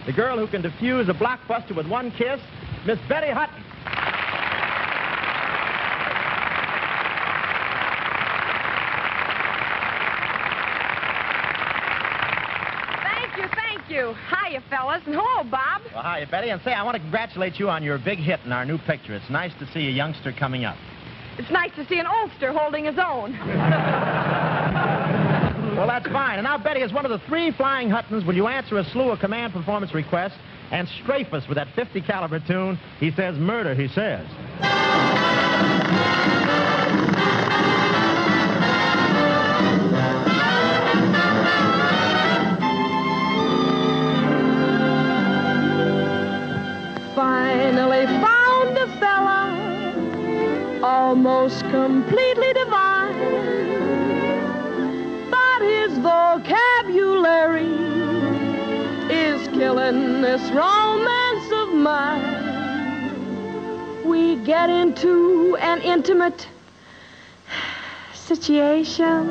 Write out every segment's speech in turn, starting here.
the girl who can defuse a blockbuster with one kiss, Miss Betty Hutton. Thank you. Hiya, fellas. And hello, Bob. Well, hiya, Betty. And say, I want to congratulate you on your big hit in our new picture. It's nice to see a youngster coming up. It's nice to see an oldster holding his own. Well, that's fine. And now, Betty, as one of the 3 flying Huttons, will you answer a slew of command performance requests and strafe us with that 50 caliber tune? He says murder, he says. Finally found a fella almost completely divine, but his vocabulary is killing this romance of mine. We get into an intimate situation,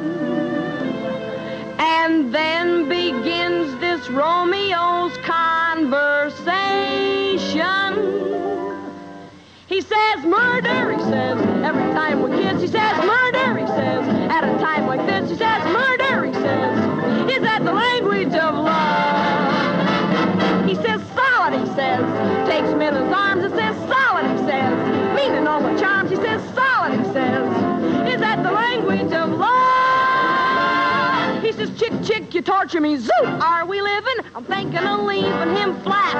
and then begins this Romeo's conversation. He says murder, he says, every time we kiss. He says murder, he says, at a time like this. He says murder, he says, is that the language of love? He says solid, he says, takes him in his arms and says solid, he says, meaning all the charms. He says solid, he says, is that the language of love? He says, chick, chick, you torture me, zoot, are we living? I'm thinking of leaving him flat.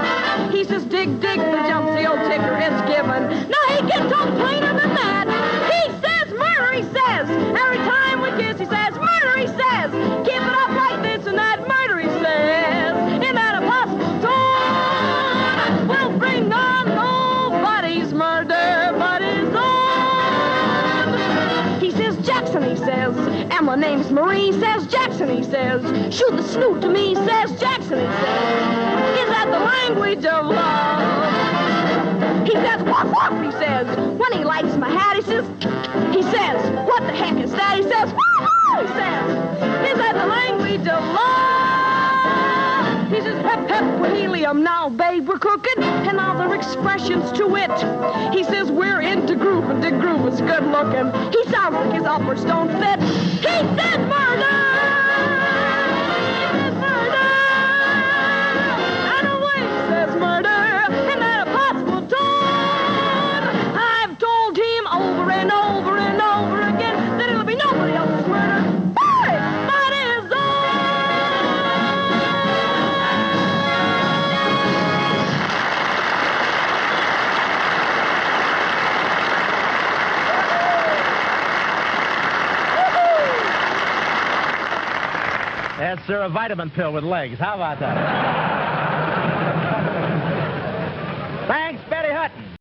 He says, dig, dig, the jumps the old ticker is given. No, he gets on plainer than that. He says murder, he says, every time we kiss. He says murder, he says, keep it up like this and that. Murder, he says, in that impossible tone, will bring on nobody's murder but his own. He says Jackson, he says, and my name's Marie. He says Jackson, he says, shoot the snoot to me. He says Jackson, he says, is that the language of love? He says, woof, woof, he says, when he likes my hat. He says, what the heck is that? He says, woo, woo, he says, is that the language of love? He says, hep, hep, we're helium now, babe, we're cooking, and other expressions to it. He says, we're into groove, and the groove is good looking. He sounds like his uppers don't fit. He says murder! Yes, sir, a vitamin pill with legs. How about that?